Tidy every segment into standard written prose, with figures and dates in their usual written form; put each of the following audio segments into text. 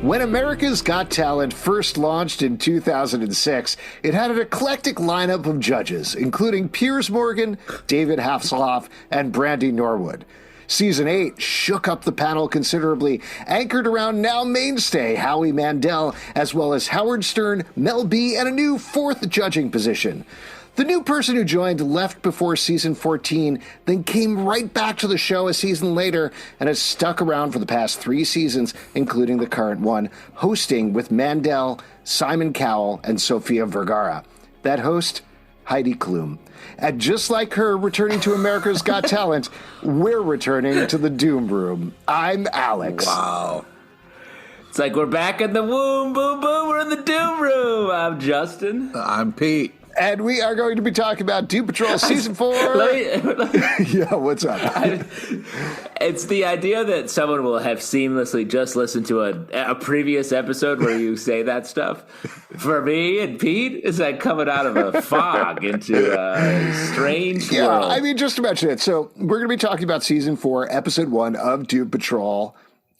When America's Got Talent first launched in 2006, it had an eclectic lineup of judges, including Piers Morgan, David Hasselhoff, and Brandy Norwood. Season 8 shook up the panel considerably, anchored around now mainstay Howie Mandel, as well as Howard Stern, Mel B, and a new fourth judging position. The new person who joined left before season 14, then came right back to the show a season later and has stuck around for the past 3 seasons, including the current one, hosting with Mandel, Simon Cowell, and Sofia Vergara. That host, Heidi Klum. And just like her returning to America's Got Talent, we're returning to the Doom Room. I'm Alex. Wow. It's like we're back in the womb, boom, boom, we're in the Doom Room. I'm Justin. I'm Pete. And we are going to be talking about Doom Patrol Season 4. Yeah, what's up? It's the idea that someone will have seamlessly just listened to a previous episode where you say that stuff. For me and Pete, it's like coming out of a fog into a strange world. I mean, just to mention it. So we're going to be talking about Season 4, Episode 1 of Doom Patrol.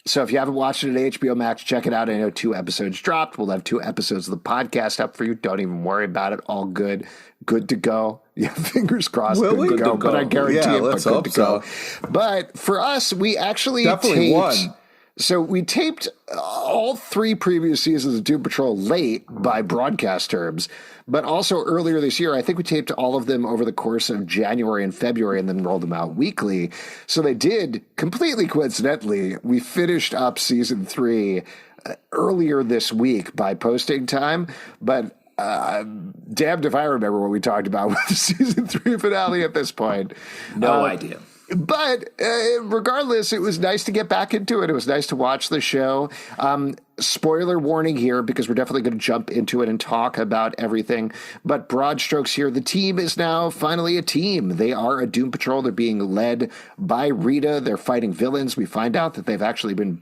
So if you haven't watched it at HBO Max, check it out. I know 2 episodes dropped. We'll have 2 episodes of the podcast up for you. Don't even worry about it. All good. Good to go. Yeah, fingers crossed. Good to go. But I guarantee it, but good to go. But for us, we actually definitely won. So we taped all 3 previous seasons of Doom Patrol late by broadcast terms, but also earlier this year, I think we taped all of them over the course of January and February and then rolled them out weekly. So they did, completely coincidentally, we finished up season 3 earlier this week by posting time, but damned if I remember what we talked about with the season 3 finale at this point. No idea. But regardless, it was nice to get back into it. It was nice to watch the show. Spoiler warning here, because we're definitely going to jump into it and talk about everything. But broad strokes here, the team is now finally a team. They are a Doom Patrol. They're being led by Rita. They're fighting villains. We find out that they've actually been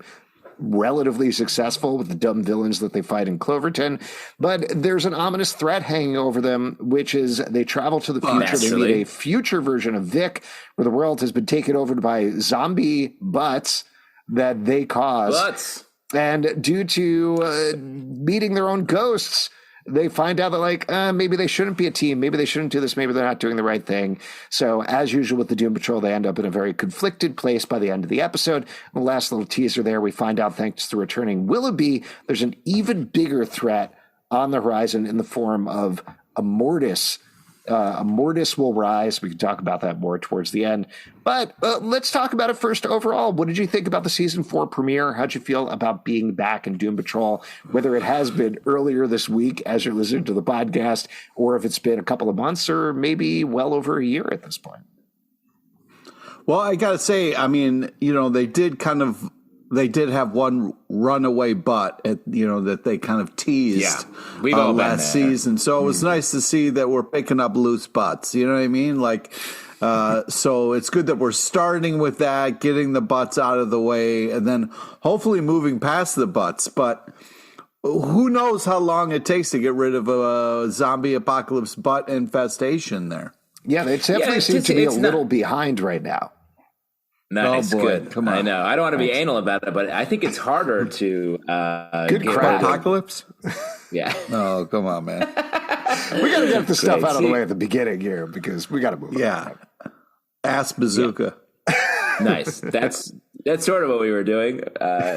relatively successful with the dumb villains that they fight in Cloverton, but there's an ominous threat hanging over them, which is they travel to the future. Naturally. They meet a future version of Vic, where the world has been taken over by zombie butts that they cause. And due to meeting their own ghosts, they find out that, maybe they shouldn't be a team. Maybe they shouldn't do this. Maybe they're not doing the right thing. So, as usual with the Doom Patrol, they end up in a very conflicted place by the end of the episode. The last little teaser there, we find out, thanks to returning Willoughby, there's an even bigger threat on the horizon in the form of a Mortis. A Mortis will rise. We can talk about that more towards the end. But let's talk about it first overall. What did you think about the season 4 premiere? How'd you feel about being back in Doom Patrol, whether it has been earlier this week as you're listening to the podcast, or if it's been a couple of months or maybe well over a year at this point? Well, I got to say, I mean, they did have one runaway butt that they kind of teased we've all been last season. So it was nice to see that we're picking up loose butts. You know what I mean? So it's good that we're starting with that, getting the butts out of the way, and then hopefully moving past the butts. But who knows how long it takes to get rid of a zombie apocalypse butt infestation there. Yeah, they definitely seem to be a little behind right now. Nice, oh boy. Good. Come on. I know. I don't want to be anal about it, but I think it's harder to good crap. Apocalypse? Yeah. Oh, come on, man. We got to get the stuff out of the way at the beginning here because we got to move on. Ass bazooka. Yeah. Nice. That's sort of what we were doing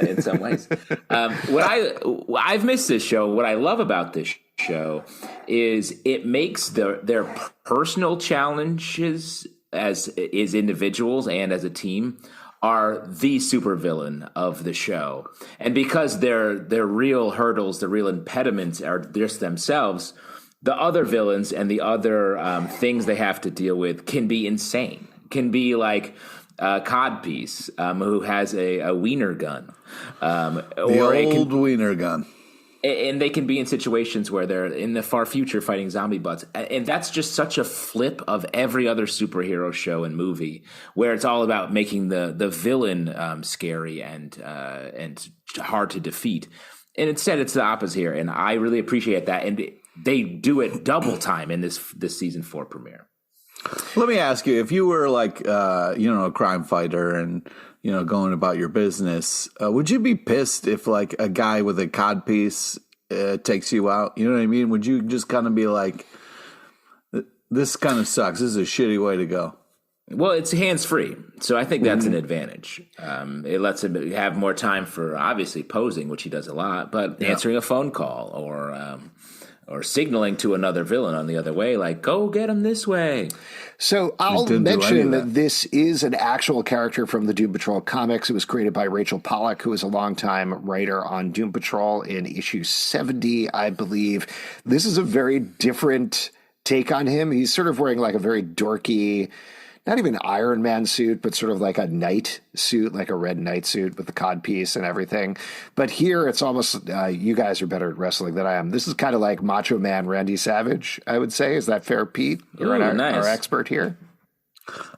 in some ways. I've missed this show. What I love about this show is it makes their personal challenges as individuals and as a team are the supervillain of the show. And because their real hurdles, the real impediments are just themselves, the other villains and the other things they have to deal with can be insane. Can be like Codpiece, who has a wiener gun. Wiener gun. And they can be in situations where they're in the far future fighting zombie butts. And that's just such a flip of every other superhero show and movie, where it's all about making the villain scary and hard to defeat. And instead, it's the opposite here. And I really appreciate that. And they do it double time in this season 4 premiere. Let me ask you, if you were like, a crime fighter and, going about your business, would you be pissed if like a guy with a codpiece takes you out? You know what I mean? Would you just kind of be like, this kind of sucks. This is a shitty way to go. Well, it's hands-free, so I think that's an advantage. It lets him have more time for, obviously, posing, which he does a lot, but answering a phone call or signaling to another villain on the other way, like, go get him this way. So I'll mention that this is an actual character from the Doom Patrol comics. It was created by Rachel Pollack, who is a longtime writer on Doom Patrol in issue 70, I believe. This is a very different take on him. He's sort of wearing like a very dorky, not even Iron Man suit, but sort of like a knight suit, like a red knight suit with the codpiece and everything. But here it's almost, you guys are better at wrestling than I am. This is kind of like Macho Man Randy Savage, I would say. Is that fair, Pete? You're our expert here.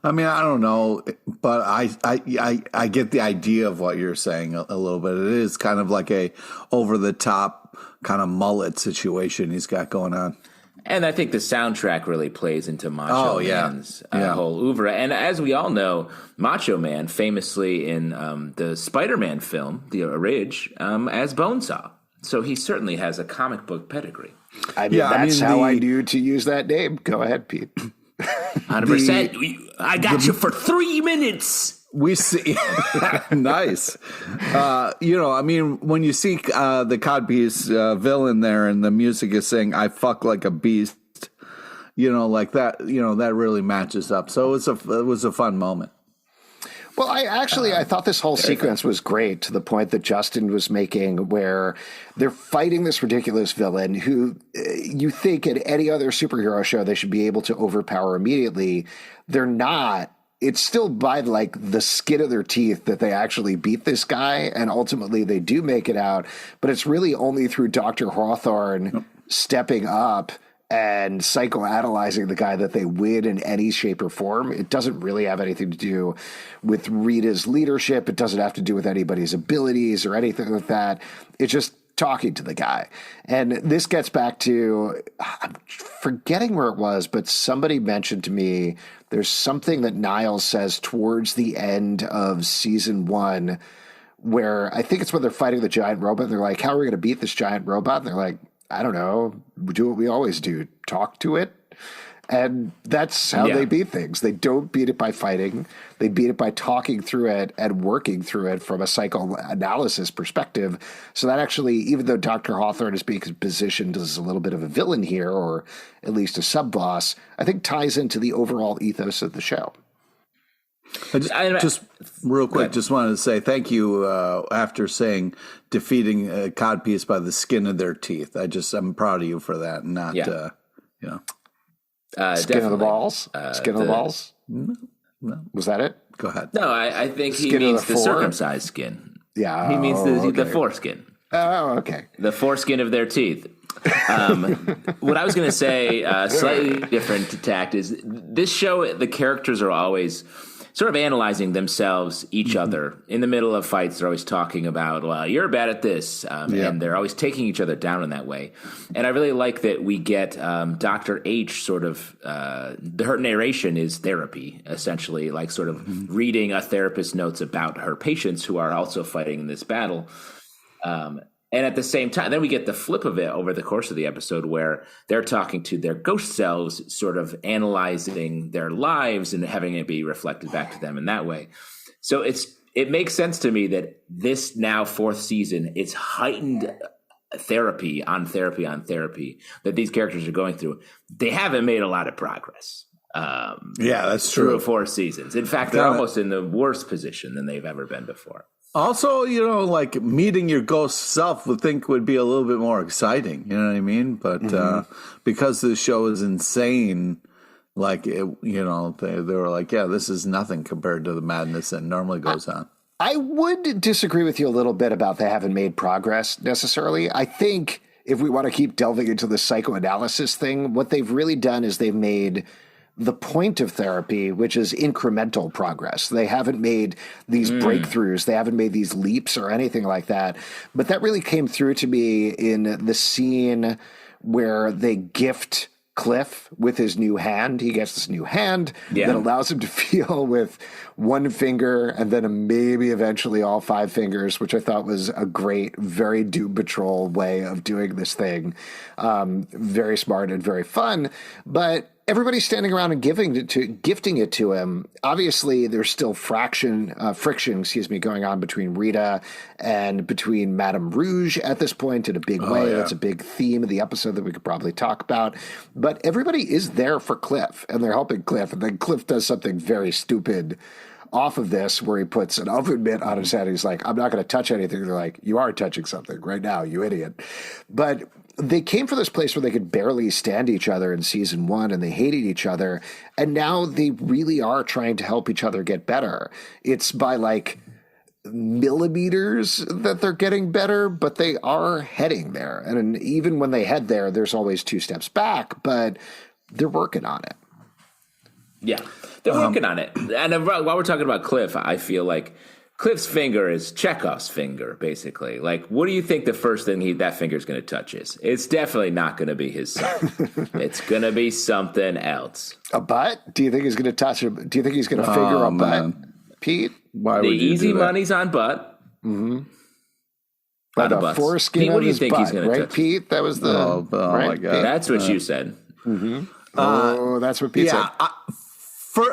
I mean, I don't know, but I get the idea of what you're saying a little bit. It is kind of like a over the top kind of mullet situation he's got going on. And I think the soundtrack really plays into Macho Man's whole oeuvre. And as we all know, Macho Man famously in the Spider-Man film, the Orig, as Bonesaw. So he certainly has a comic book pedigree. I mean, that's how I knew to use that name. Go ahead, Pete. 100%. I got you for 3 minutes. We see, nice. I mean, when you see the codpiece villain there and the music is saying, I fuck like a beast, like that, that really matches up. So it was a fun moment. Well, I thought this whole sequence was great to the point that Justin was making, where they're fighting this ridiculous villain who you think in any other superhero show they should be able to overpower immediately. They're not. It's still by like the skin of their teeth that they actually beat this guy, and ultimately they do make it out. But it's really only through Dr. Hawthorne stepping up and psychoanalyzing the guy that they win in any shape or form. It doesn't really have anything to do with Rita's leadership. It doesn't have to do with anybody's abilities or anything like that. It's just talking to the guy. And this gets back to, I'm forgetting where it was, but somebody mentioned to me there's something that Niles says towards the end of season 1 where I think it's when they're fighting the giant robot. They're like, how are we going to beat this giant robot? And they're like, I don't know. We do what we always do. Talk to it. And that's how they beat things. They don't beat it by fighting. They beat it by talking through it and working through it from a psychoanalysis perspective. So that actually, even though Dr. Hawthorne is being positioned as a little bit of a villain here, or at least a sub-boss, I think ties into the overall ethos of the show. Just real quick, just wanted to say thank you after saying defeating a codpiece by the skin of their teeth. I'm proud of you for that, and not, skin of the balls? Skin of the balls? No. Was that it? Go ahead. No, I think he means the circumcised skin. Yeah. He means the foreskin. Oh, okay. The foreskin of their teeth. What I was going to say, slightly different tact, is this show, the characters are always sort of analyzing themselves, each other. In the middle of fights, they're always talking about, well, you're bad at this. And they're always taking each other down in that way. And I really like that we get Dr. H sort of, her narration is therapy, essentially, like sort of reading a therapist's notes about her patients who are also fighting in this battle. And at the same time, then we get the flip of it over the course of the episode where they're talking to their ghost selves, sort of analyzing their lives and having it be reflected back to them in that way. So it makes sense to me that this now 4th season, it's heightened therapy on therapy on therapy that these characters are going through. They haven't made a lot of progress. That's true. Through 4 seasons. In fact, they're almost in the worst position than they've ever been before. Also, like meeting your ghost self would be a little bit more exciting. You know what I mean? But because the show is insane, like they were like, yeah, this is nothing compared to the madness that normally goes on. I would disagree with you a little bit about they haven't made progress necessarily. I think if we want to keep delving into the psychoanalysis thing, what they've really done is they've made the point of therapy, which is incremental progress. They haven't made these breakthroughs. They haven't made these leaps or anything like that. But that really came through to me in the scene where they gift Cliff with his new hand. He gets this new hand Yeah. that allows him to feel with one finger and then maybe eventually all 5 fingers, which I thought was a great, very Doom Patrol way of doing this thing. Very smart and very fun. But everybody's standing around and gifting it to him. Obviously, there's still friction, going on between Rita and between Madame Rouge at this point in a big way. That's a big theme of the episode that we could probably talk about. But everybody is there for Cliff, and they're helping Cliff. And then Cliff does something very stupid off of this where he puts an oven mitt on his head. He's like, I'm not going to touch anything. They're like, you are touching something right now, you idiot. But they came from this place where they could barely stand each other in season 1 and they hated each other. And now they really are trying to help each other get better. It's by like millimeters that they're getting better, but they are heading there. And even when they head there, there's always 2 steps back, but they're working on it. Yeah, they're working on it. And while we're talking about Cliff, I feel like Cliff's finger is Chekhov's finger, basically. Like, what do you think the first thing that finger's going to touch is? It's definitely not going to be his son. It's going to be something else. A butt? Do you think he's going to touch him? Do you think he's going to figure a butt? Pete? Why the would you easy do that? money's on butt. Mm-hmm. Not the foreskin Pete, what of do you his think butt, he's going to right, touch? Pete? That was the... Oh right? my God. That's what you said. Mm-hmm. That's what Pete said.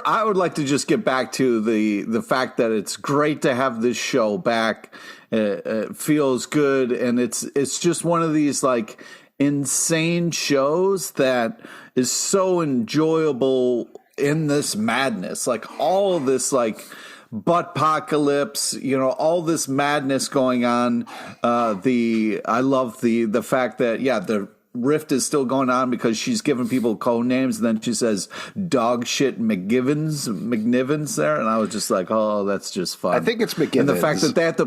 I would like to just get back to the fact that it's great to have this show back. It feels good, and it's just one of these like insane shows that is so enjoyable in this madness. Like all of this like butt-pocalypse, all this madness going on. I love the fact that the rift is still going on because she's giving people code names, and then she says Dogshit McGivens there, and I was just like, oh, that's just fun. I think it's McGivens. And the fact that they have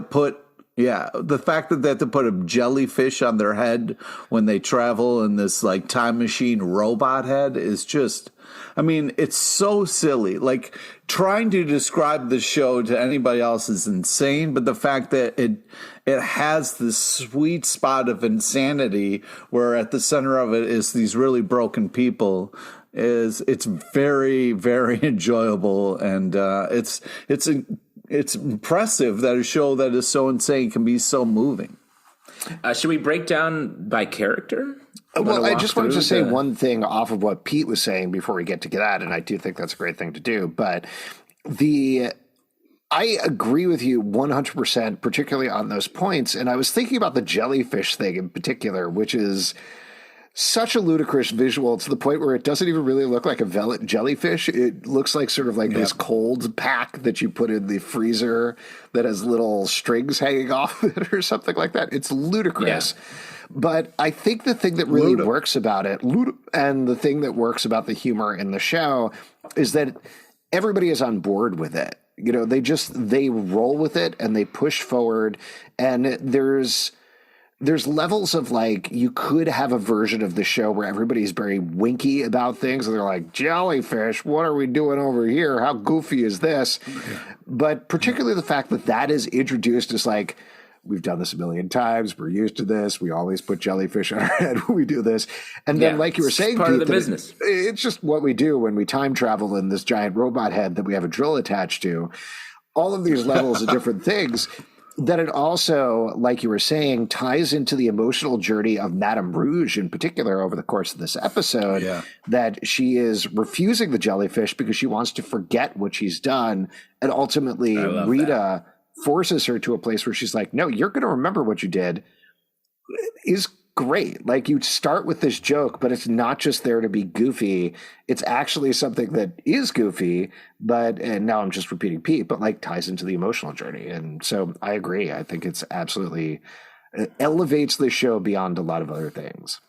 to put a jellyfish on their head when they travel in this like time machine robot head is just, I mean, it's so silly. Like trying to describe the show to anybody else is insane, but the fact that it has this sweet spot of insanity where at the center of it is these really broken people it's very, very enjoyable, and it's impressive that a show that is so insane can be so moving. Should we break down by character? Well, I just wanted to say one thing off of what Pete was saying before we get to that, and I do think that's a great thing to do. But I agree with you 100%, particularly on those points. And I was thinking about the jellyfish thing in particular, which is such a ludicrous visual to the point where it doesn't even really look like a jellyfish. It looks like sort of like this cold pack that you put in the freezer that has little strings hanging off it or something like that. It's ludicrous. Yeah. But I think the thing that really works about it, and the thing that works about the humor in the show, is that everybody is on board with it. They roll with it and they push forward, and there's levels of like, you could have a version of the show where everybody's very winky about things and they're like, jellyfish, what are we doing over here? How goofy is this? Yeah. But particularly the fact that is introduced as like, we've done this a million times. We're used to this. We always put jellyfish on our head when we do this. And then like you were saying, part Pete, of the business. It's just what we do when we time travel in this giant robot head that we have a drill attached to. All of these levels of different things. That it also, like you were saying, ties into the emotional journey of Madame Rouge in particular over the course of this episode, that she is refusing the jellyfish because she wants to forget what she's done. And ultimately, Rita forces her to a place where she's like, no, you're going to remember what you did. Is great. Like, you start with this joke, but it's not just there to be goofy. It's actually something that is goofy, and now I'm just repeating Pete, but like ties into the emotional journey. And so I agree. I think it's absolutely elevates the show beyond a lot of other things.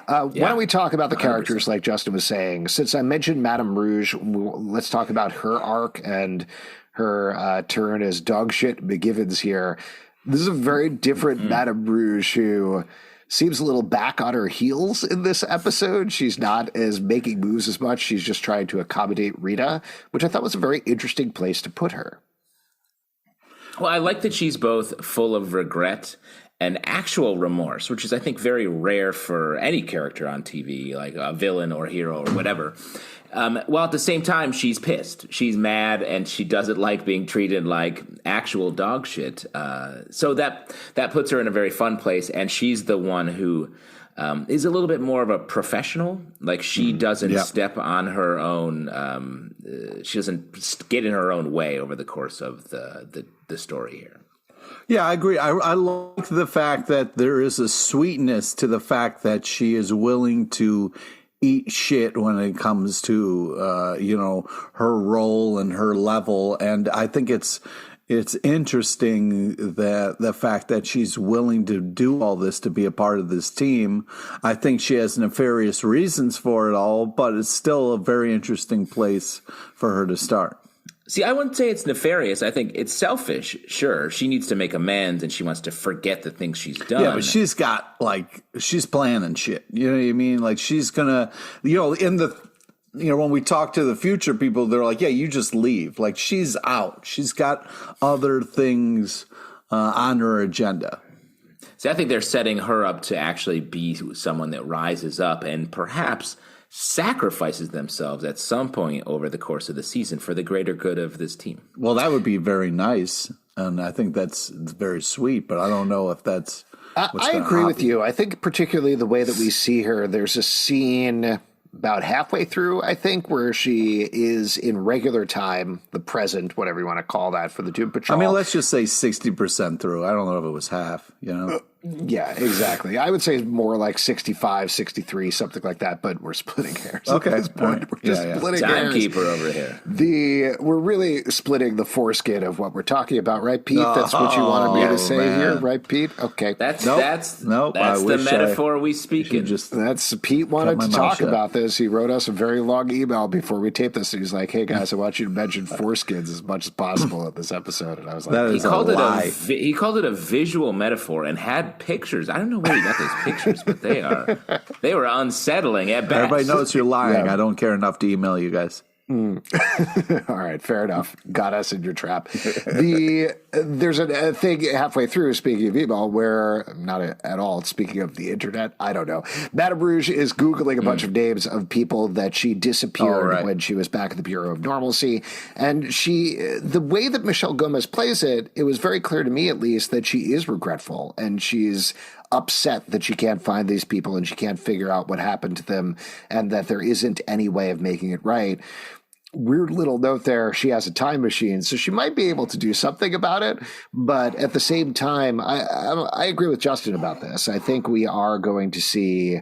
Why don't we talk about the characters 100%. Like Justin was saying? Since I mentioned Madame Rouge, let's talk about her arc and her turn as Dogshit McGivens here. This is a very different Madame Rouge who seems a little back on her heels in this episode. She's not as making moves as much. She's just trying to accommodate Rita, which I thought was a very interesting place to put her. Well, I like that she's both full of regret an actual remorse, which is, I think, very rare for any character on TV, like a villain or hero or whatever. While at the same time, she's pissed. She's mad, and she doesn't like being treated like actual dog shit. So that puts her in a very fun place, and she's the one who is a little bit more of a professional. Like, she doesn't step on her own. She doesn't get in her own way over the course of the story here. Yeah, I agree. I like the fact that there is a sweetness to the fact that she is willing to eat shit when it comes to, her role and her level. And I think it's interesting that the fact that she's willing to do all this to be a part of this team. I think she has nefarious reasons for it all, but it's still a very interesting place for her to start. See, I wouldn't say it's nefarious. I think it's selfish. Sure, she needs to make amends and she wants to forget the things she's done. Yeah, but she's planning shit. You know what I mean? Like, she's gonna, when we talk to the future people, they're like, yeah, you just leave. Like, she's out. She's got other things on her agenda. See, I think they're setting her up to actually be someone that rises up and perhaps sacrifices themselves at some point over the course of the season for the greater good of this team. Well, that would be very nice, and I think that's very sweet, but I don't know if that's I agree with you. I think particularly the way that we see her, there's a scene about halfway through, I think, where she is in regular time, the present, whatever you want to call that, for the Doom Patrol. I mean, let's just say 60% through. I don't know if it was half, Yeah, exactly. I would say more like 65, 63, something like that, but we're splitting hairs at this point. Right. We're just splitting hairs. Timekeeper over here. We're really splitting the foreskin of what we're talking about, right, Pete? That's what you wanted me to say here, right, Pete? Okay. That's the metaphor we speak in. That's Pete wanted to talk about this. He wrote us a very long email before we taped this. He's like, hey, guys, I want you to mention foreskins as much as possible in this episode. And I was like, he called it a visual metaphor and had pictures. I don't know where he got those pictures, but they were unsettling at best. Everybody knows you're lying. Yeah. I don't care enough to email you guys. All right, fair enough. Got us in your trap. There's a thing halfway through, speaking of email, where, not at all, speaking of the internet, I don't know. Madame Rouge is Googling a bunch of names of people that she disappeared when she was back at the Bureau of Normalcy. And the way that Michelle Gomez plays it, it was very clear to me, at least, that she is regretful and she's upset that she can't find these people and she can't figure out what happened to them and that there isn't any way of making it right. Weird little note there. She has a time machine, so she might be able to do something about it. But at the same time, I agree with Justin about this. I think we are going to see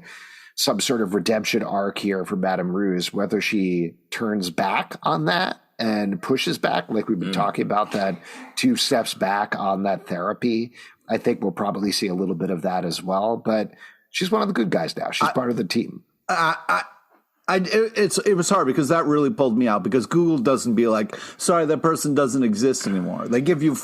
some sort of redemption arc here for Madame Rouge, whether she turns back on that and pushes back, like we've been talking about, that 2 steps back on that therapy. I think we'll probably see a little bit of that as well. But she's one of the good guys now. She's part of the team. It was hard because that really pulled me out, because Google doesn't be like, sorry, that person doesn't exist anymore. They give you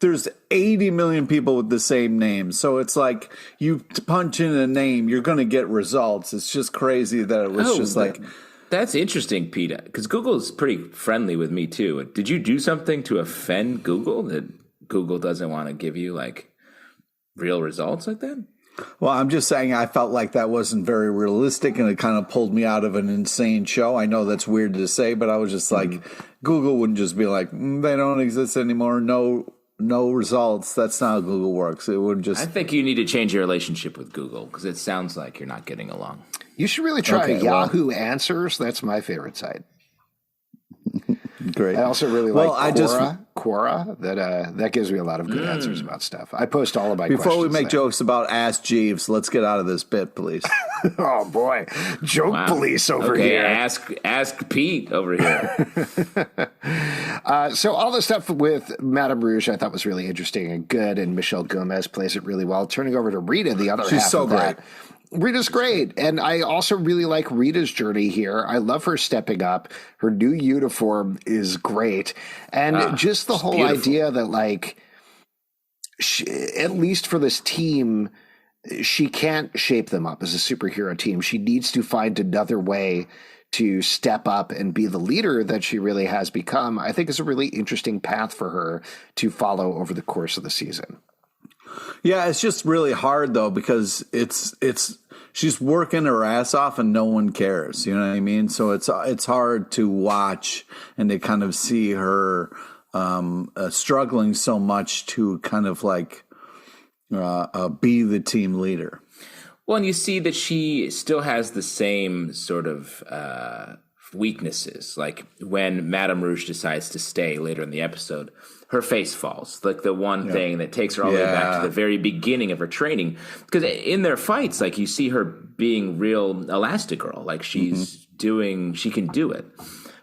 there's 80 million people with the same name. So it's like you punch in a name, you're going to get results. It's just crazy that it was That's interesting, Pete, because Google is pretty friendly with me too. Did you do something to offend Google that Google doesn't want to give you like real results like that? Well, I'm just saying I felt like that wasn't very realistic, and it kind of pulled me out of an insane show. I know that's weird to say, but I was just like, Google wouldn't just be like, they don't exist anymore, no results. That's not how Google works. It would just. I think you need to change your relationship with Google, because it sounds like you're not getting along. You should really try Yahoo Answers. That's my favorite site. Great. I also really like Quora. That gives me a lot of good answers about stuff. I post all of my questions. Before we make jokes about Ask Jeeves, let's get out of this bit, please. Oh boy, joke police over here. Ask Pete over here. So all the stuff with Madame Rouge I thought was really interesting and good, and Michelle Gomez plays it really well. Turning over to Rita, the other half of that. Rita's great. And I also really like Rita's journey here. I love her stepping up. Her new uniform is great. And just the whole idea that, like, at least for this team, she can't shape them up as a superhero team. She needs to find another way to step up and be the leader that she really has become. I think is a really interesting path for her to follow over the course of the season. Yeah, it's just really hard though because it's she's working her ass off and no one cares. You know what I mean? So it's hard to watch and to kind of see her struggling so much to kind of like be the team leader. Well, and you see that she still has the same sort of weaknesses. Like when Madame Rouge decides to stay later in the episode, her face falls. Like the one thing that takes her all the way back to the very beginning of her training. Because in their fights, like you see her being real Elastigirl. Like she's she can do it.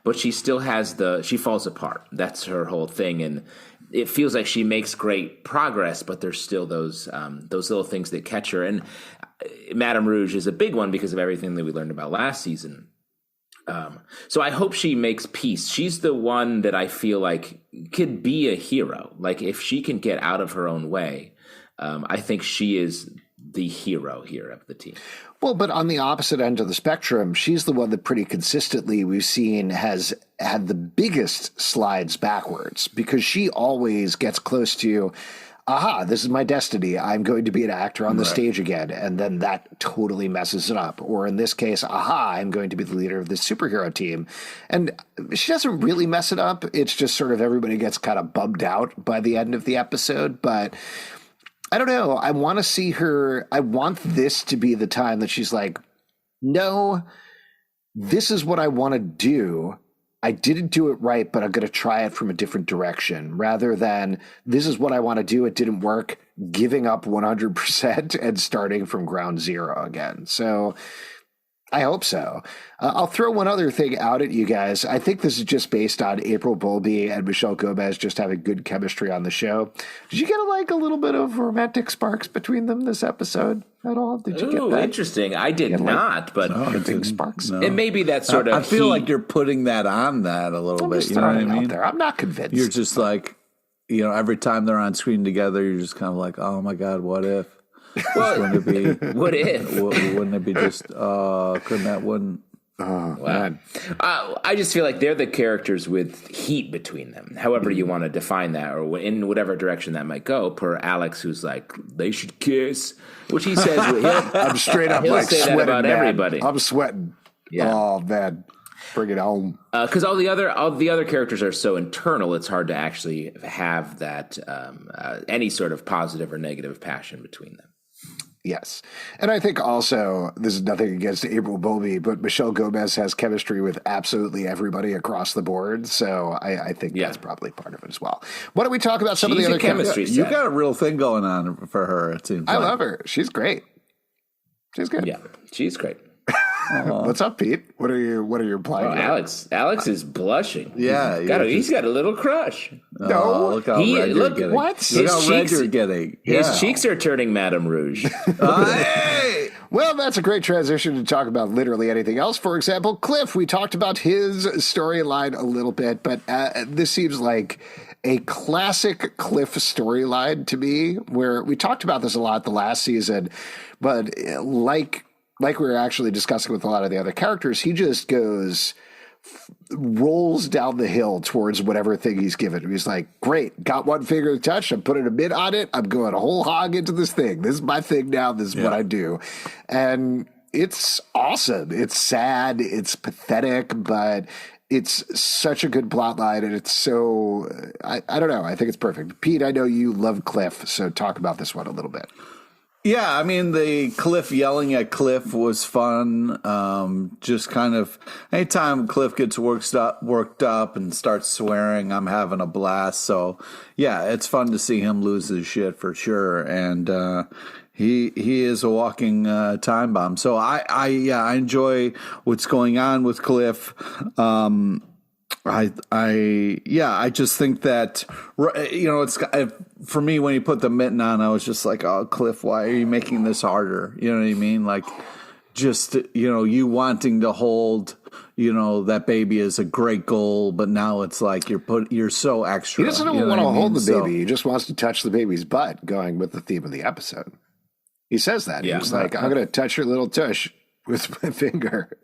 But she still has she falls apart. That's her whole thing. And it feels like she makes great progress, but there's still those little things that catch her. And Madame Rouge is a big one because of everything that we learned about last season. So I hope she makes peace. She's the one that I feel like could be a hero. Like if she can get out of her own way, I think she is the hero here of the team. Well, but on the opposite end of the spectrum, she's the one that pretty consistently we've seen has had the biggest slides backwards because she always gets close to, this is my destiny. I'm going to be an actor on the stage again. And then that totally messes it up. Or in this case, I'm going to be the leader of this superhero team. And she doesn't really mess it up. It's just sort of everybody gets kind of bummed out by the end of the episode. But I don't know. I want to see her. I want this to be the time that she's like, no, this is what I want to do. I didn't do it right, but I'm going to try it from a different direction rather than this is what I want to do. It didn't work, giving up 100% and starting from ground zero again. So I hope so. I'll throw one other thing out at you guys. I think this is just based on April Bowlby and Michelle Gomez just having good chemistry on the show. Did you get a little bit of romantic sparks between them this episode at all? Did you get that? Interesting. I did not, but sparks. No. And maybe that's sort of. I feel like you're putting that on that a little bit. You know what I mean? There. I'm not convinced. You're just like, every time they're on screen together, you're just kind of like, oh my God, what if? Well, wouldn't it be just couldn't that one? Oh, man. I just feel like they're the characters with heat between them, however you want to define that, or in whatever direction that might go. Per Alex, who's like, they should kiss, which he says. I'm straight up like say sweating, that about man. everybody. I'm sweating. Yeah. Oh man, bring it home. Because all the other characters are so internal, it's hard to actually have that any sort of positive or negative passion between them. Yes. And I think also, this is nothing against April Bowlby, but Michelle Gomez has chemistry with absolutely everybody across the board. So I think that's probably part of it as well. Why don't we talk about some of the other chemistry? You got a real thing going on for her, it seems I love her. She's great. She's good. Yeah, she's great. What's up, Pete? What are you implying? Alex is blushing. Yeah, he's got a little crush. No, look how red you're getting. What? Look how red you're getting. His cheeks are turning Madame Rouge. Hey! Well, that's a great transition to talk about literally anything else. For example, Cliff. We talked about his storyline a little bit, but this seems like a classic Cliff storyline to me. Where we talked about this a lot the last season, but like we were actually discussing with a lot of the other characters, he just rolls down the hill towards whatever thing he's given. He's like, great, got one finger to touch. I'm putting a mitt on it. I'm going a whole hog into this thing. This is my thing now. This is what I do. And it's awesome. It's sad. It's pathetic, but it's such a good plot line. And it's so, I don't know. I think it's perfect. Pete, I know you love Cliff. So talk about this one a little bit. Yeah, I mean, the Cliff yelling at Cliff was fun. Just kind of anytime Cliff gets worked up and starts swearing, I'm having a blast. So yeah, it's fun to see him lose his shit for sure. And he is a walking time bomb. So I enjoy what's going on with Cliff. I just think that, it's for me, when you put the mitten on, I was just like, oh, Cliff, why are you making this harder? You know what I mean? Like, just, you wanting to hold, that baby is a great goal, but now it's like you're so extra. He doesn't want to hold the baby. He just wants to touch the baby's butt, going with the theme of the episode. He says that. He's like, I'm going to touch your little tush with my finger.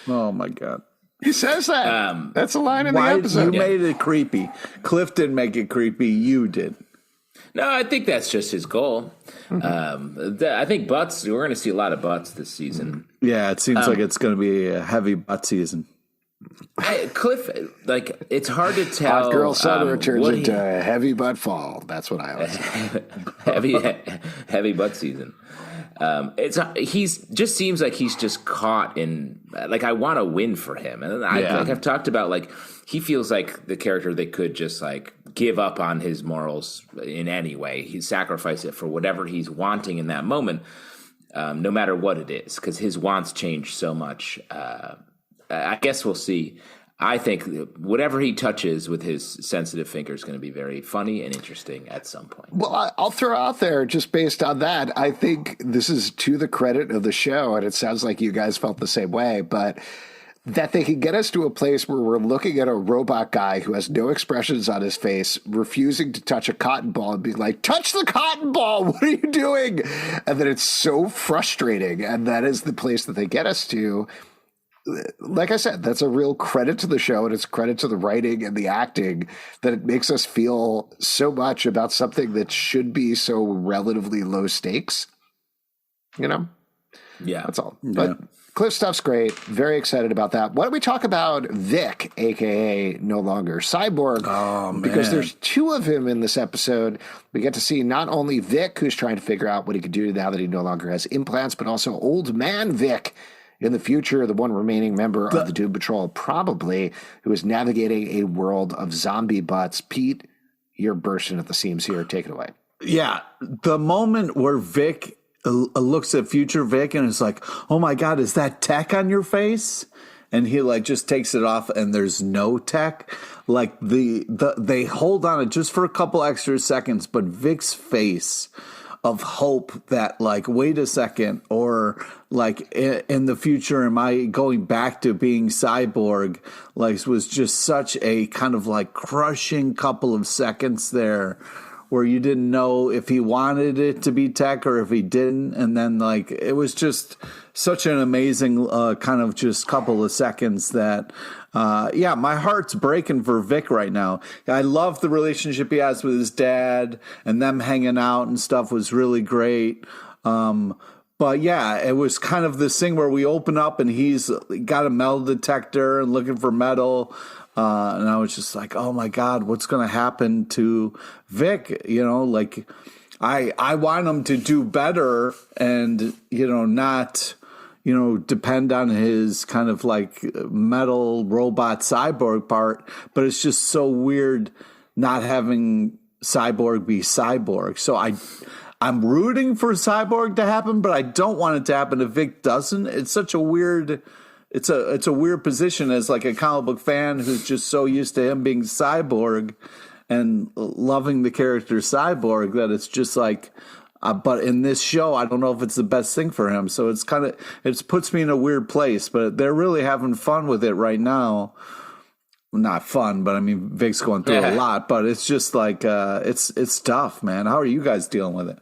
Oh, my God. He says that. That's a line in the episode. You made it creepy. Cliff didn't make it creepy. You did. No, I think that's just his goal. I think butts. We're going to see a lot of butts this season. Yeah, it seems like it's going to be a heavy butt season. Cliff, like it's hard to tell. Hot girl summer turns into heavy butt fall. That's what I always say. heavy butt season. He's just seems like he's just caught in like I want to win for him, and I've talked about like he feels like the character that could just like give up on his morals in any way. He sacrifice it for whatever he's wanting in that moment, no matter what it is, because his wants change so much. I guess we'll see. I think whatever he touches with his sensitive finger is going to be very funny and interesting at some point. Well, I'll throw out there, just based on that, I think this is to the credit of the show, and it sounds like you guys felt the same way, but that they can get us to a place where we're looking at a robot guy who has no expressions on his face, refusing to touch a cotton ball and being like, touch the cotton ball, what are you doing? And then it's so frustrating, and that is the place that they get us to. Like I said, that's a real credit to the show, and it's credit to the writing and the acting that it makes us feel so much about something that should be so relatively low stakes. You know? Yeah. That's all. Yeah. But Cliff stuff's great. Very excited about that. Why don't we talk about Vic, a.k.a. No Longer Cyborg? Oh, man. Because there's two of him in this episode. We get to see not only Vic, who's trying to figure out what he can do now that he no longer has implants, but also old man Vic, in the future, the one remaining member of the Doom Patrol, probably, who is navigating a world of zombie butts. Pete, you're bursting at the seams here. Take it away. Yeah. The moment where Vic looks at future Vic and is like, oh my God, is that tech on your face? And he like just takes it off and there's no tech. Like they hold on it just for a couple extra seconds, but Vic's face of hope that like, wait a second, or like in the future, am I going back to being cyborg? Like was just such a kind of like crushing couple of seconds there where you didn't know if he wanted it to be tech or if he didn't. And then like, it was just such an amazing kind of just couple of seconds that, my heart's breaking for Vic right now. I love the relationship he has with his dad, and them hanging out and stuff was really great. But yeah, it was kind of this thing where we open up and he's got a metal detector and looking for metal. And I was just like, oh my God, what's going to happen to Vic? You know, like I want him to do better and, not, depend on his kind of like metal robot cyborg part, but it's just so weird not having Cyborg be Cyborg. So I'm rooting for Cyborg to happen, but I don't want it to happen if Vic doesn't. It's such a weird, it's a weird position as like a comic book fan who's just so used to him being Cyborg and loving the character Cyborg that it's just like, but in this show, I don't know if it's the best thing for him. So it's it puts me in a weird place, but they're really having fun with it right now. Not fun, but I mean, Vic's going through a lot, but it's just like, it's tough, man. How are you guys dealing with it?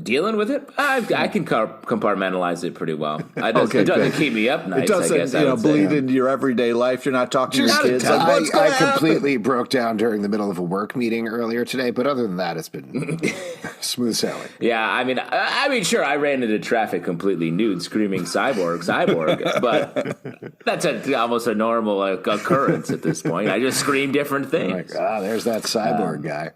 Dealing with it, I can compartmentalize it pretty well. It doesn't keep me up nights. It doesn't, I guess, bleed into your everyday life. You're not talking to your kids. I completely broke down during the middle of a work meeting earlier today, but other than that, it's been smooth sailing. Yeah, I mean, sure, I ran into traffic completely nude, screaming cyborg, but that's almost a normal occurrence at this point. I just scream different things. Like, there's that cyborg guy.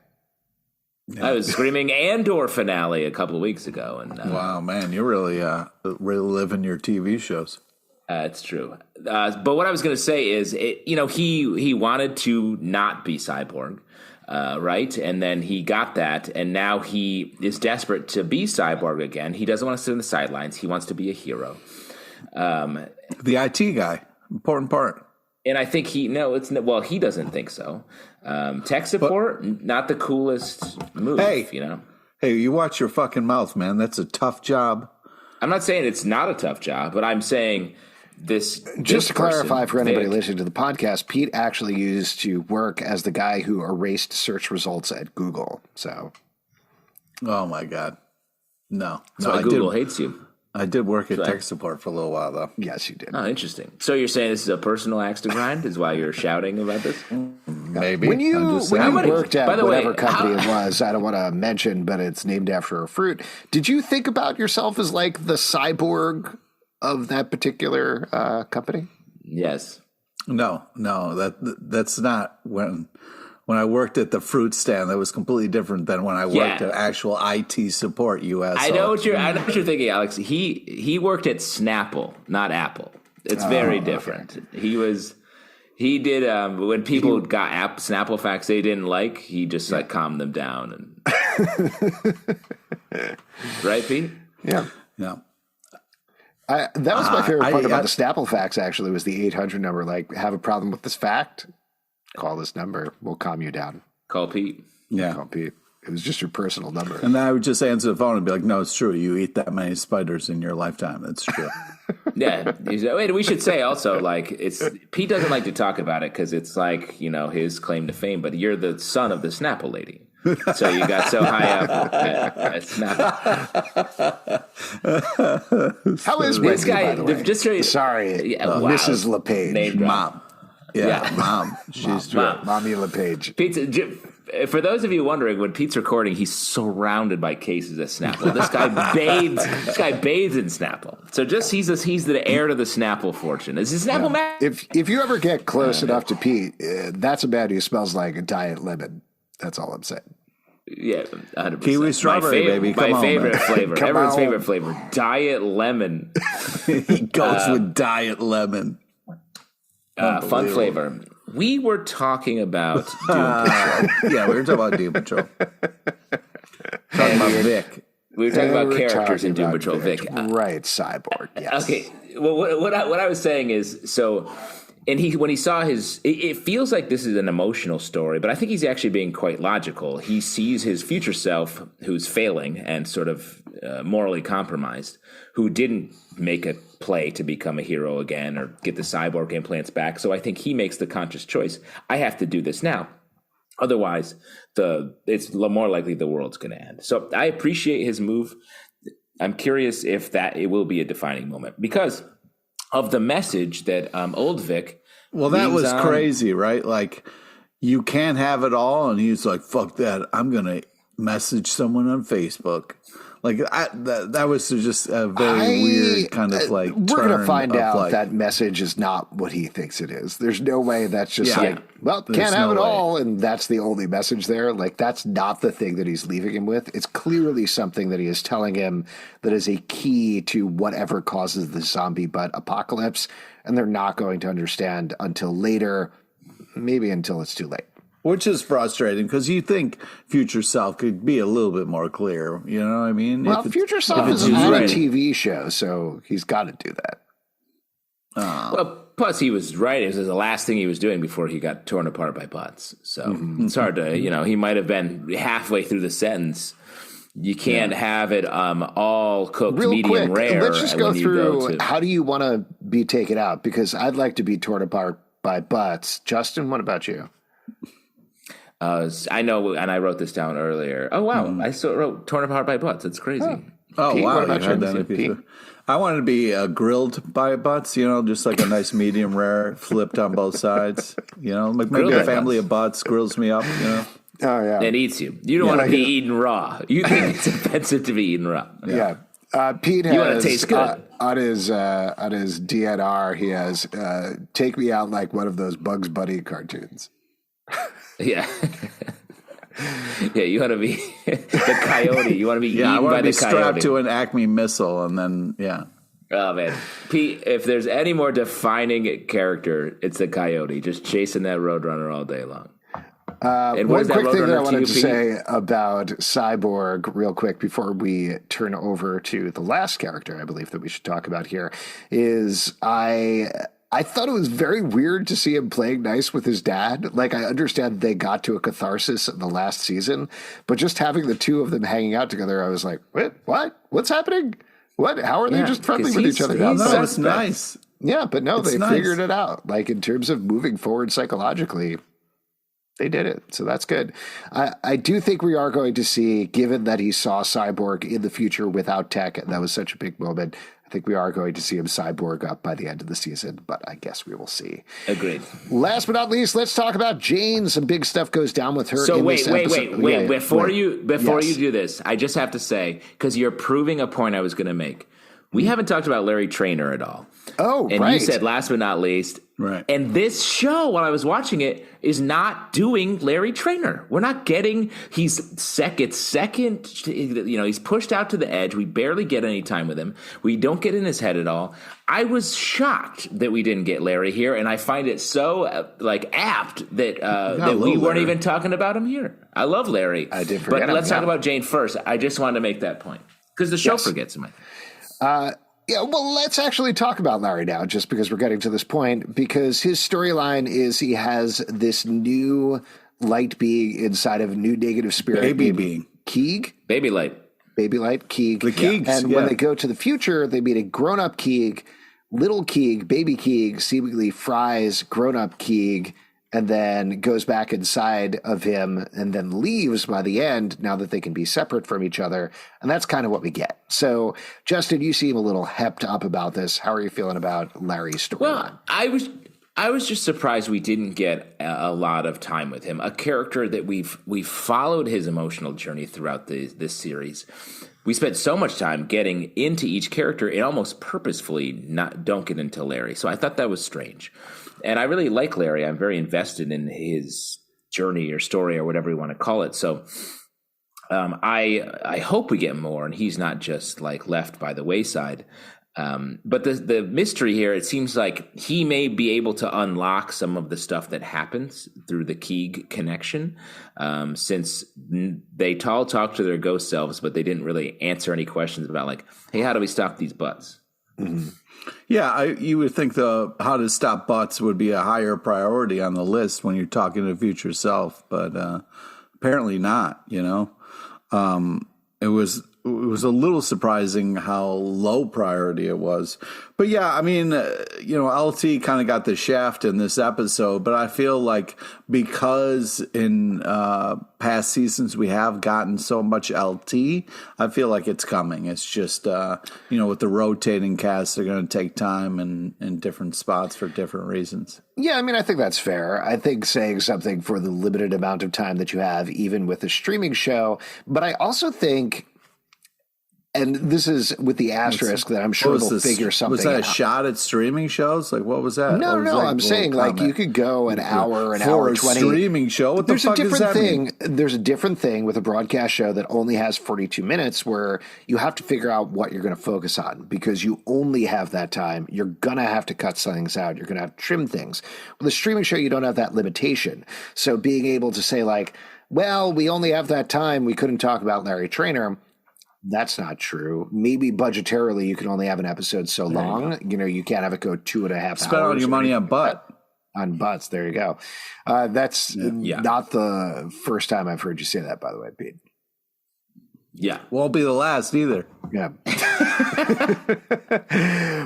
Yeah. I was screaming Andor finale a couple of weeks ago, and wow, man, you're really living your TV shows. It's true, but what I was going to say is, he wanted to not be Cyborg, right? And then he got that, and now he is desperate to be Cyborg again. He doesn't want to sit on the sidelines. He wants to be a hero. The IT guy, important part. And I think he doesn't think so. Tech support, not the coolest move, Hey, you watch your fucking mouth, man. That's a tough job. I'm not saying it's not a tough job, but I'm saying this. Just to clarify for anybody listening to the podcast, Pete actually used to work as the guy who erased search results at Google. So, oh my God, no. So Google hates you. I did work at tech support for a little while, though. Yes, you did. Oh, interesting. So you're saying this is a personal axe to grind? Is why you're shouting about this? maybe. When you worked at whatever company it how, was, I don't want to mention, but it's named after a fruit. Did you think about yourself as like the cyborg of that particular company? Yes. No, that's not when I worked at the fruit stand. That was completely different than when I worked at actual IT support US. I know what you're thinking, Alex. He worked at Snapple, not Apple. It's very different. Okay. He did when people got Snapple facts they didn't like, he just like calmed them down and right, Pete? Yeah. Yeah. That was my favorite part about the Snapple facts, actually, was the 800 number. Like, have a problem with this fact? Call this number. We'll calm you down. Call Pete. Yeah. Call Pete. It was just your personal number. And then I would just answer the phone and be like, no, it's true. You eat that many spiders in your lifetime. That's true. Yeah. Wait, we should say also, like, Pete doesn't like to talk about it because it's like, his claim to fame, but you're the son of the Snapple lady. So you got so high up at Snapple. How is this guy? By the way? Sorry, wow. Mrs. LePage, Mom. Yeah, Mom. She's Mommy LePage. Pizza. For those of you wondering, when Pete's recording, he's surrounded by cases of Snapple. This guy bathes in Snapple. So he's the heir to the Snapple fortune. Is this Snapple man? If you ever get close enough to Pete, that's a man who smells like a diet lemon. That's all I'm saying. Yeah, 100%. Kiwi strawberry, baby. My favorite flavor. Everyone's favorite flavor. Diet lemon. He goes with diet lemon. Fun flavor. We were talking about Doom Patrol. Yeah, we were talking about Doom Patrol. Talking about Vic. We were talking about characters in Doom Patrol. Vic. Right, Cyborg. Yes. Okay. Well, what I was saying is so. And when he saw it feels like this is an emotional story, but I think he's actually being quite logical. He sees his future self, who's failing and sort of morally compromised, who didn't make a play to become a hero again or get the cyborg implants back. So I think he makes the conscious choice. I have to do this now. Otherwise, it's more likely the world's going to end. So I appreciate his move. I'm curious if it will be a defining moment because of the message that old Vic. Well, that was crazy, right? Like, you can't have it all. And he's like, fuck that. I'm going to message someone on Facebook. Like, that was just a very weird kind of like we're going to find out that message is not what he thinks it is. There's no way that's just can't have it all. And that's the only message there. Like, that's not the thing that he's leaving him with. It's clearly something that he is telling him that is a key to whatever causes the zombie butt apocalypse. And they're not going to understand until later, maybe until it's too late. Which is frustrating because you think Future Self could be a little bit more clear. You know what I mean? Well, Future Self is on a TV show, so he's got to do that. Well, plus he was right. It was the last thing he was doing before he got torn apart by butts. So it's hard to, he might have been halfway through the sentence. You can't have it all cooked medium rare. Let's just go through how do you want to be taken out? Because I'd like to be torn apart by butts. Justin, what about you? I know, and I wrote this down earlier. Oh, wow. I still wrote torn apart by butts. It's crazy. Oh, Pete, wow. What about you? I wanted to be grilled by butts, just like a nice medium rare, flipped on both sides. Like maybe a family of butts grills me up, Oh, yeah. And eats you. You don't want to be eaten raw. You think it's offensive to be eaten raw. Yeah. Pete has, you want to taste good. On his DNR, he has take me out like one of those Bugs Bunny cartoons. Yeah. Yeah, you want to be the coyote. You want to be eaten by the coyote. I want to be strapped to an Acme missile and then, Oh, man. Pete, if there's any more defining character, it's the coyote. Just chasing that Roadrunner all day long. One quick thing that I wanted to say about Cyborg real quick before we turn over to the last character I believe that we should talk about here is I thought it was very weird to see him playing nice with his dad. Like, I understand they got to a catharsis in the last season, but just having the two of them hanging out together, I was like, what? What's happening? What? How are they just friendly with each other now? That was nice. Yeah, but no, they figured it out. Like, in terms of moving forward psychologically, they did it. So that's good. I do think we are going to see, given that he saw Cyborg in the future without tech, and that was such a big moment, I think we are going to see him cyborg up by the end of the season, but I guess we will see. Agreed. Last but not least, let's talk about Jane. Some big stuff goes down with her. So wait. Before yes. you do this, I just have to say, because you're proving a point I was going to make. We haven't talked about Larry Traynor at all. Oh, and right. you said last but not least. Right. And this show, while I was watching it, is not doing Larry Traynor. We're not getting, it's second, he's pushed out to the edge. We barely get any time with him. We don't get in his head at all. I was shocked that we didn't get Larry here, and I find it so apt that we weren't even talking about him here. I love Larry. I did forget But let's talk about Jane first. I just wanted to make that point because the show forgets him, I think. Yeah, well, let's actually talk about Larry now, just because we're getting to this point, because his storyline is he has this new light being inside of a new negative spirit. Baby being. Keeg? Baby light, Keeg. The Keegs, And when they go to the future, they meet a grown-up Keeg, little Keeg, baby Keeg, seemingly fries grown-up Keeg, and then goes back inside of him and then leaves by the end now that they can be separate from each other. And that's kind of what we get. So, Justin, you seem a little hepped up about this. How are you feeling about Larry's storyline? Well, I was just surprised we didn't get a lot of time with him, a character that we've followed his emotional journey throughout this series. We spent so much time getting into each character and almost purposefully don't get into Larry. So I thought that was strange. And I really like Larry. I'm very invested in his journey or story or whatever you want to call it. So I hope we get more and he's not just left by the wayside. But the mystery here, it seems like he may be able to unlock some of the stuff that happens through the Keeg connection, since they all talk to their ghost selves, but they didn't really answer any questions about hey, how do we stop these butts? Mm-hmm. Yeah, you would think the how to stop butts would be a higher priority on the list when you're talking to future self, but apparently not. It was a little surprising how low priority it was. But yeah, I mean, LT kind of got the shaft in this episode, but I feel like because in past seasons we have gotten so much LT, I feel like it's coming. It's just, with the rotating cast, they're going to take time in different spots for different reasons. Yeah, I mean, I think that's fair. I think saying something for the limited amount of time that you have, even with a streaming show, but I also think, and this is with the asterisk that I'm sure they'll figure something out. Was that a shot at streaming shows? What was that? No, I'm saying you could go an hour, an hour 20. For a streaming show? What the fuck does that mean? There's a different thing with a broadcast show that only has 42 minutes where you have to figure out what you're going to focus on because you only have that time. You're going to have to cut things out. You're going to have to trim things. With a streaming show, you don't have that limitation. So being able to say well, we only have that time. We couldn't talk about Larry Traynor. That's not true. Maybe budgetarily you can only have an episode so long. You can't have it go 2.5 hours. Spend all your money on butt. On butts. There you go. That's not the first time I've heard you say that, by the way, Pete. Yeah. Won't be the last either. Yeah.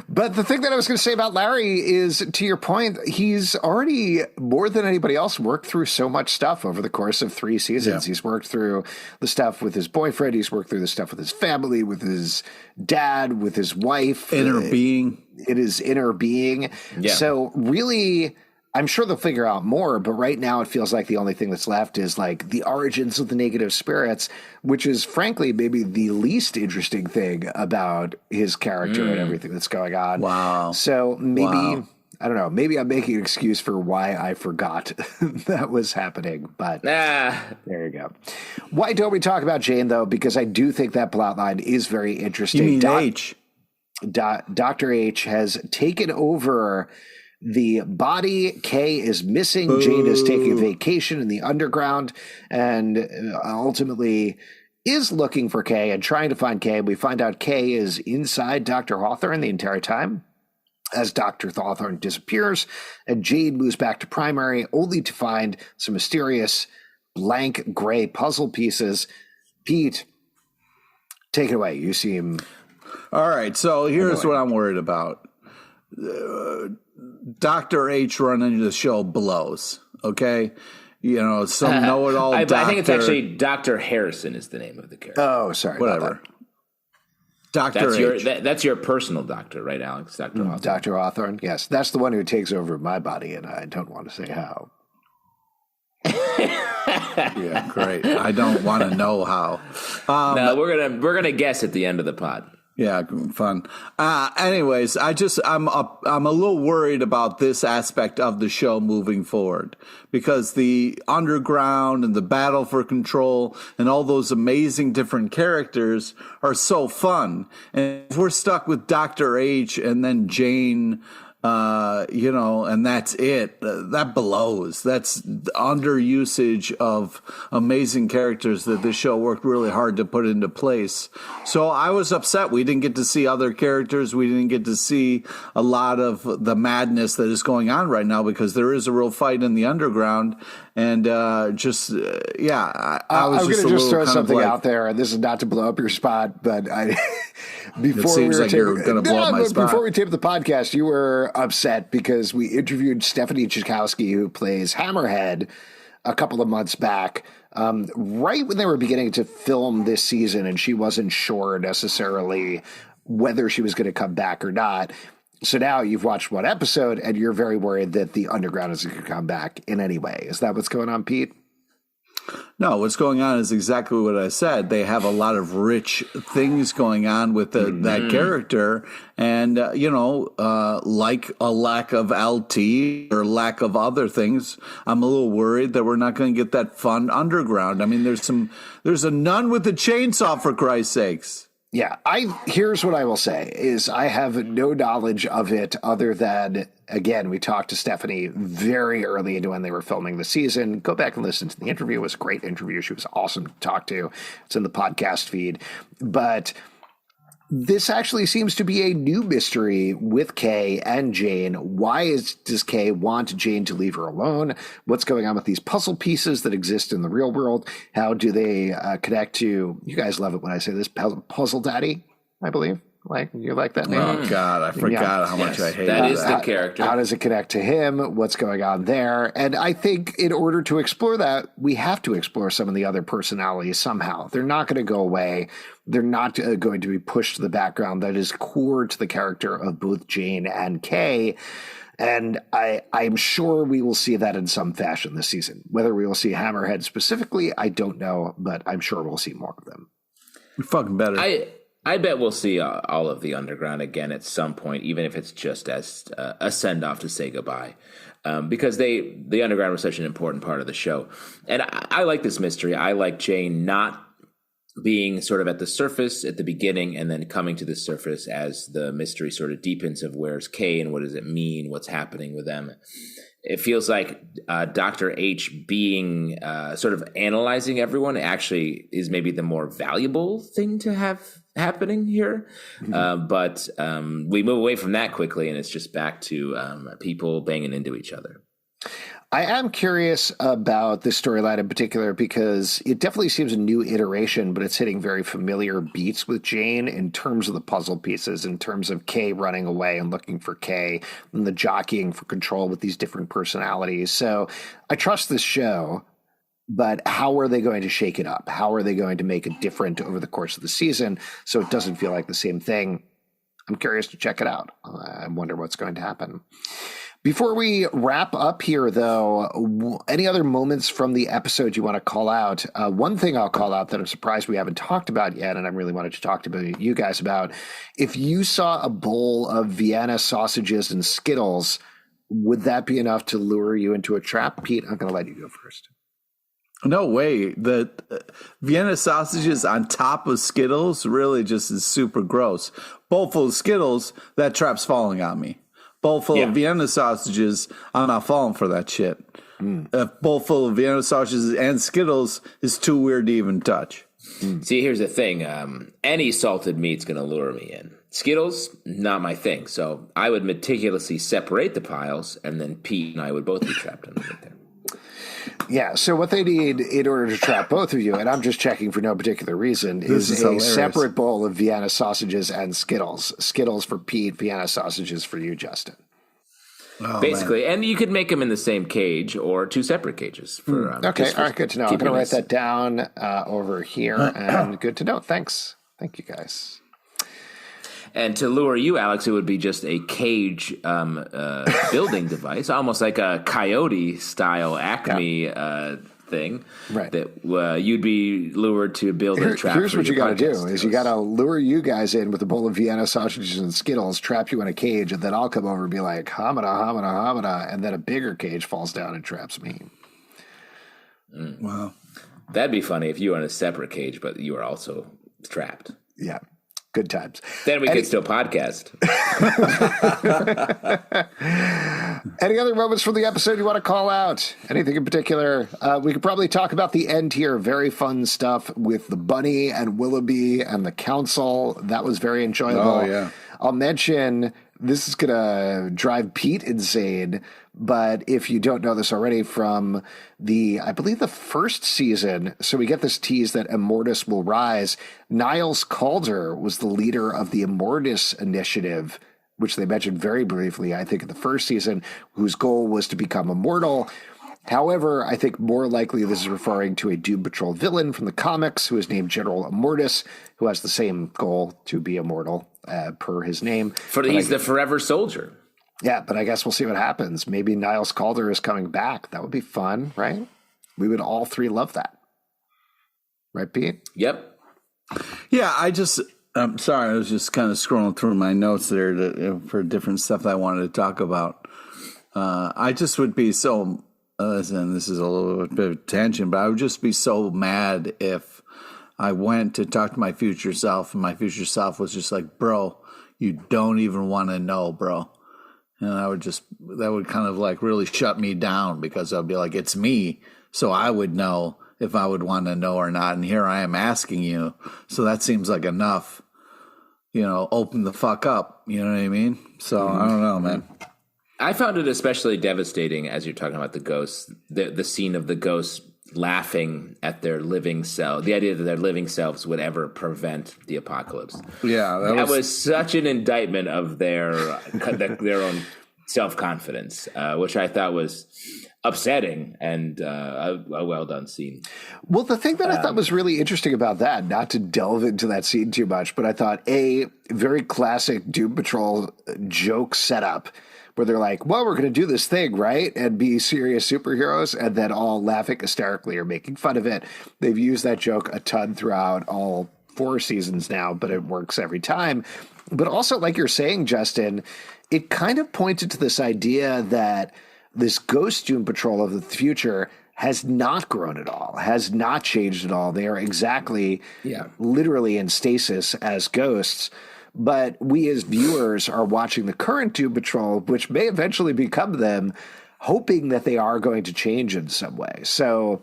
But the thing that I was going to say about Larry is, to your point, he's already, more than anybody else, worked through so much stuff over the course of 3 seasons. Yeah. He's worked through the stuff with his boyfriend. He's worked through the stuff with his family, with his dad, with his wife. Inner being. It is inner being. Yeah. So really, I'm sure they'll figure out more, but right now it feels like the only thing that's left is the origins of the negative spirits, which is frankly maybe the least interesting thing about his character and everything that's going on. Wow. So maybe, I don't know, maybe I'm making an excuse for why I forgot that was happening, but there you go. Why don't we talk about Jane, though? Because I do think that plotline is very interesting. You mean H? Dr. H has taken over the body. K is missing. Boo. Jane is taking a vacation in the underground and ultimately is looking for K and trying to find K. We find out K is inside Dr. Hawthorne the entire time as Dr. Hawthorne disappears, and Jade moves back to primary only to find some mysterious blank gray puzzle pieces. Pete, take it away. You seem... All right, so here's what I'm worried about. Dr. H running the show blows, okay? Some know-it-all doctor. I think it's actually Dr. Harrison is the name of the character. Oh, sorry. Whatever. Dr. H. That's your personal doctor, right, Alex? Dr. Hawthorne. Dr. Hawthorne, yes. That's the one who takes over my body, and I don't want to say how. Yeah, great. I don't want to know how. No, we're gonna guess at the end of the pod. Yeah, fun. Anyways, I'm a little worried about this aspect of the show moving forward because the underground and the battle for control and all those amazing different characters are so fun. And if we're stuck with Dr. H and then Jane, and that's it. That blows. That's underusage of amazing characters that this show worked really hard to put into place. So I was upset we didn't get to see other characters. We didn't get to see a lot of the madness that is going on right now because there is a real fight in the underground. And I was just I'm going to just throw something out there, and this is not to blow up your spot, but before we were you're going to blow up my spot. Before we taped the podcast, you were upset because we interviewed Stephanie Chikowski, who plays Hammerhead, a couple of months back, right when they were beginning to film this season, and she wasn't sure necessarily whether she was going to come back or not. So now you've watched one episode, and you're very worried that the underground isn't going to come back in any way. Is that what's going on, Pete? No, what's going on is exactly what I said. They have a lot of rich things going on with that character. And, like a lack of LT or lack of other things, I'm a little worried that we're not going to get that fun underground. I mean, there's a nun with a chainsaw, for Christ's sakes. Yeah, here's what I will say is I have no knowledge of it other than, again, we talked to Stephanie very early into when they were filming the season. Go back and listen to the interview. It was a great interview. She was awesome to talk to. It's in the podcast feed. But this actually seems to be a new mystery with Kay and Jane. Why does Kay want Jane to leave her alone? What's going on with these puzzle pieces that exist in the real world? How do they connect to, you guys love it when I say this, Puzzle Daddy, I believe. Like, you like that name? Oh, God, I forgot how much I hate that. That is the character. How does it connect to him? What's going on there? And I think in order to explore that, we have to explore some of the other personalities somehow. They're not going to go away. They're not going to be pushed to the background. That is core to the character of both Jane and Kay. And I'm sure we will see that in some fashion this season. Whether we will see Hammerhead specifically, I don't know, but I'm sure we'll see more of them. We're fucking better. I bet we'll see all of the underground again at some point, even if it's just as a send-off to say goodbye. Because the underground was such an important part of the show. And I like this mystery. I like Jane not being sort of at the surface at the beginning and then coming to the surface as the mystery sort of deepens of where's Kay and what does it mean, what's happening with them. It feels like Dr. H being sort of analyzing everyone actually is maybe the more valuable thing to have happening here. But we move away from that quickly, and it's just back to people banging into each other. I am curious about this storyline in particular because it definitely seems a new iteration, but it's hitting very familiar beats with Jane in terms of the puzzle pieces, in terms of Kay running away and looking for Kay and the jockeying for control with these different personalities. So I trust this show, but how are they going to shake it up? How are they going to make it different over the course of the season so it doesn't feel like the same thing? I'm curious to check it out. I wonder what's going to happen. Before we wrap up here, though, any other moments from the episode you want to call out? One thing I'll call out that I'm surprised we haven't talked about yet, and I really wanted to talk to you guys about, if you saw a bowl of Vienna sausages and Skittles, would that be enough to lure you into a trap? Pete, I'm going to let you go first. No way. The Vienna sausages on top of Skittles really just is super gross. Bowl full of Skittles, that trap's falling on me. Bowl full of Vienna sausages, I'm not falling for that shit. A bowl full of Vienna sausages and Skittles is too weird to even touch. See, here's the thing. Any salted meat's going to lure me in. Skittles, not my thing. So I would meticulously separate the piles, and then Pete and I would both be trapped underneath there. Yeah, so what they need in order to trap both of you, and I'm just checking for no particular reason, is a hilarious separate bowl of Vienna sausages and Skittles. Skittles for Pete, Vienna sausages for you, Justin. Oh, basically, man. And you could make them in the same cage or two separate cages. Okay, all right, good to know. I'm going to write that down over here, and good to know. Thanks. Thank you, guys. And to lure you, Alex, it would be just a cage building device, almost like a coyote style Acme thing. Right. That you'd be lured to build a trap. Here's what you got to do: is you got to lure you guys in with a bowl of Vienna sausages and Skittles, trap you in a cage, and then I'll come over and be like, hamada, hamada, hamada, and then a bigger cage falls down and traps me. Wow. That'd be funny if you were in a separate cage, but you were also trapped. Yeah. Good times. Then we could still podcast. Any other moments from the episode you want to call out? Anything in particular? We could probably talk about the end here. Very fun stuff with the bunny and Willoughby and the council. That was very enjoyable. Oh, yeah. I'll mention, this is going to drive Pete insane, but if you don't know this already from I believe the first season, so we get this tease that Immortus will rise. Niles Calder was the leader of the Immortus Initiative, which they mentioned very briefly, I think, in the first season, whose goal was to become immortal. However, I think more likely this is referring to a Doom Patrol villain from the comics who is named General Immortus, who has the same goal to be immortal per his name. He's the forever soldier. Yeah, but I guess we'll see what happens. Maybe Niles Calder is coming back. That would be fun, right? We would all three love that. Right, Pete? Yep. Yeah, I'm sorry, I was just kind of scrolling through my notes there for different stuff that I wanted to talk about. I just would be so, and this is a little bit of tangent, but I would just be so mad if I went to talk to my future self and my future self was just like, bro, you don't even want to know, bro. And that would kind of like really shut me down because I'd be like, it's me. So I would know if I would want to know or not. And here I am asking you. So that seems like enough, open the fuck up. You know what I mean? So I don't know, man. I found it especially devastating as you're talking about the ghosts, the scene of the ghosts laughing at their living self, the idea that their living selves would ever prevent the apocalypse. Yeah, that was such an indictment of their own self-confidence, which I thought was upsetting and a well done scene. Well, the thing that I thought was really interesting about that, not to delve into that scene too much, but I thought a very classic Doom Patrol joke setup, where they're like, well, we're going to do this thing, right? And be serious superheroes, and then all laughing hysterically or making fun of it. They've used that joke a ton throughout all 4 seasons now, but it works every time. But also, like you're saying, Justin, it kind of pointed to this idea that this Ghost Doom Patrol of the future has not grown at all, has not changed at all. They are exactly, literally in stasis as ghosts. But we as viewers are watching the current Doom Patrol, which may eventually become them, hoping that they are going to change in some way. So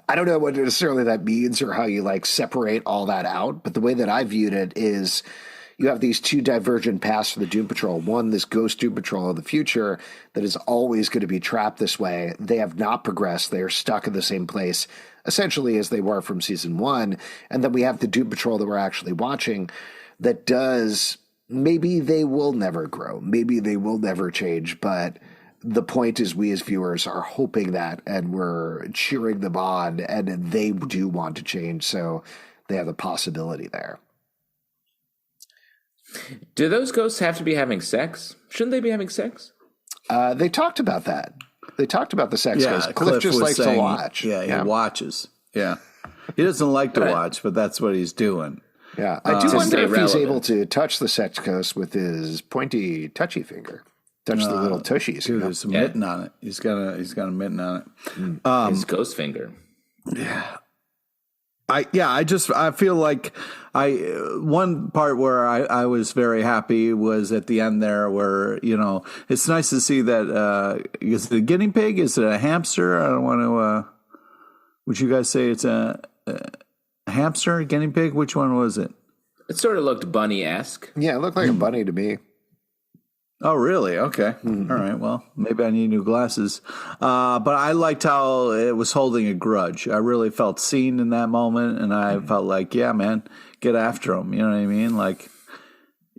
I don't know what necessarily that means or how you separate all that out. But the way that I viewed it is you have these 2 divergent paths for the Doom Patrol. One, this Ghost Doom Patrol of the future that is always going to be trapped this way. They have not progressed. They are stuck in the same place, essentially, as they were from season 1. And then we have the Doom Patrol that we're actually watching that does, maybe they will never grow. Maybe they will never change. But the point is we as viewers are hoping that, and we're cheering them on, and they do want to change. So they have the possibility there. Do those ghosts have to be having sex? Shouldn't they be having sex? They talked about that. They talked about the sex because Cliff just likes to watch. Yeah, he watches. Yeah. He doesn't like to watch, but that's what he's doing. Yeah, I do wonder if he's able to touch the sex ghost with his pointy, touchy finger. Touch the little tushies. Dude, there's a mitten on it. He's got a mitten on it. His ghost finger. Yeah. I feel like one part where I was very happy was at the end there where, it's nice to see that, is it a guinea pig? Is it a hamster? I don't want to, would you guys say it's a hamster, guinea pig? Which one was it? It sort of looked bunny-esque. Yeah, it looked like a bunny to me. Oh, really? Okay. Mm-hmm. All right. Well, maybe I need new glasses. But I liked how it was holding a grudge. I really felt seen in that moment, and I felt like, yeah, man, get after him. You know what I mean? Like,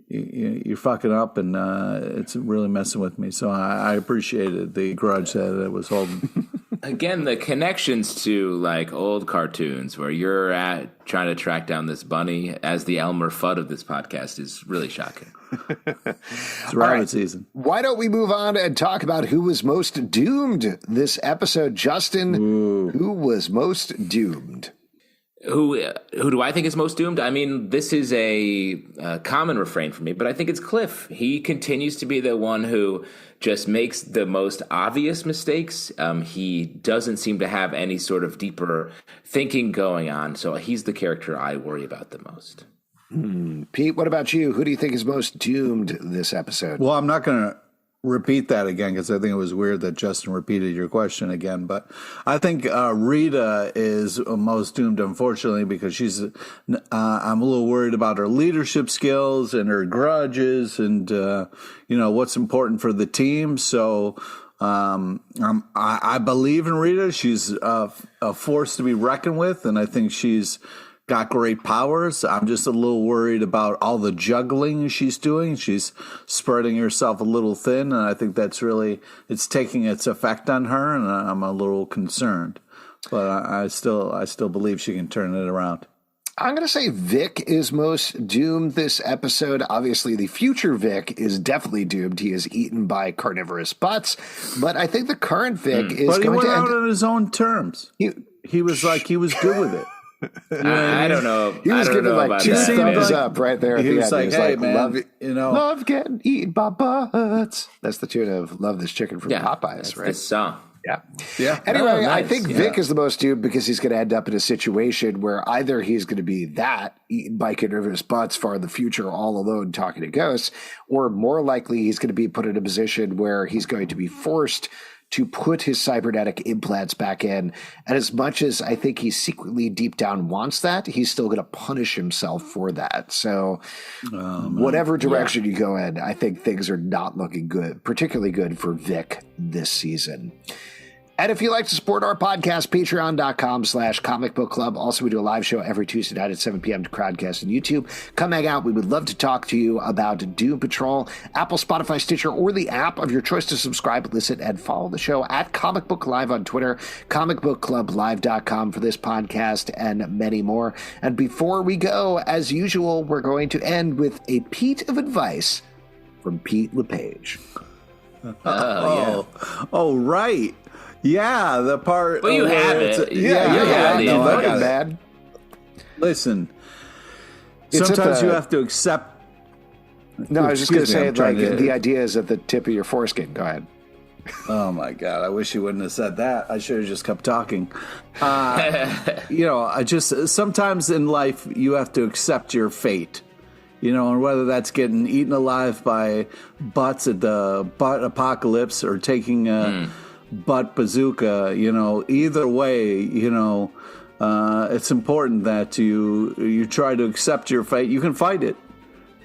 you're fucking up, and it's really messing with me. So I appreciated the grudge that it was holding. Again, the connections to like old cartoons where you're at trying to track down this bunny as the Elmer Fudd of this podcast is really shocking. It's rabbit season. Why don't we move on and talk about who was most doomed this episode? Justin, who was most doomed? Who do I think is most doomed? I mean, this is a common refrain for me, but I think it's Cliff. He continues to be the one who just makes the most obvious mistakes. He doesn't seem to have any sort of deeper thinking going on, so he's the character I worry about the most. Pete, what about you? Who do you think is most doomed this episode? Well, I'm not going to repeat that again because I think it was weird that Justin repeated your question again. But I think Rita is most doomed, unfortunately, because she's. I'm a little worried about her leadership skills and her grudges, and what's important for the team. So I believe in Rita. She's a force to be reckoned with, and I think she's got great powers. I'm just a little worried about all the juggling she's doing. She's spreading herself a little thin, and I think that's really, it's taking its effect on her, and I'm a little concerned. But I still believe she can turn it around. I'm going to say Vic is most doomed this episode. Obviously, the future Vic is definitely doomed. He is eaten by carnivorous butts. But I think the current Vic is but he going went to out on his own terms. He was good with it. I don't know. He was giving like two thumbs like, up right there. At he the was end. like, "Hey, man, love getting eaten by butts." That's the tune of "Love This Chicken" from Popeyes, right? This song. Yeah. Anyway, nice. I think Vic is the most doomed because he's going to end up in a situation where either he's going to be that eaten by carnivorous butts far in the future, all alone talking to ghosts, or more likely he's going to be put in a position where he's going to be forced to put his cybernetic implants back in. And as much as I think he secretly deep down wants that, he's still going to punish himself for that. So whatever direction you go in, I think things are not looking good, particularly good for Vic this season. And if you'd like to support our podcast, patreon.com/Comic Book Club. Also, we do a live show every Tuesday night at 7 p.m. to Crowdcast and YouTube. Come hang out. We would love to talk to you about Doom Patrol, Apple, Spotify, Stitcher, or the app of your choice to subscribe, listen, and follow the show at Comic Book Live on Twitter, comicbookclublive.com for this podcast, and many more. And before we go, as usual, we're going to end with a Pete of advice from Pete LePage. Oh, right. Yeah, the part. Well, you have it. Yeah, no, I got it. Bad. Listen, sometimes you have to accept. No, I was just going to say, like, the idea is at the tip of your foreskin. Go ahead. Oh my God! I wish you wouldn't have said that. I should have just kept talking. I just sometimes in life you have to accept your fate. And whether that's getting eaten alive by butts at the butt apocalypse or taking a butt bazooka, either way, it's important that you try to accept your fate. You can fight it.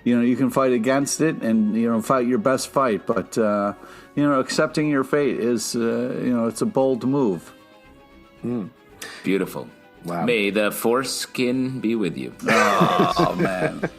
You can fight against it and, fight your best fight. But, accepting your fate is, it's a bold move. Beautiful. Wow. May the foreskin be with you. Oh, man.